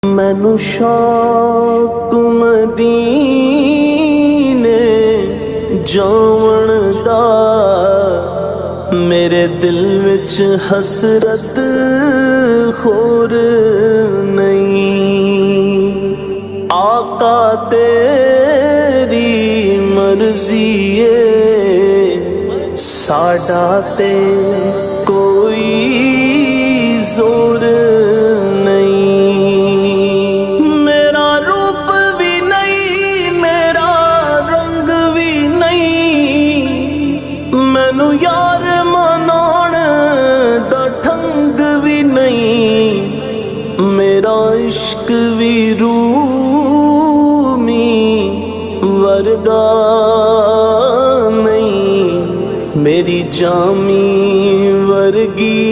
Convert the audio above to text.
मैनू शौक मदीने जावण दा, मेरे दिल विच हसरत होर नहीं। आका तेरी मर्जी साडा ते कोई जोर नहीं। मेरा रूप भी नहीं, मेरा रंग भी नहीं, मैनू यार मनाउण दा ढंग भी नहीं। मेरा इश्क भी रूमी वर्गा नहीं, मेरी जामी वर्गी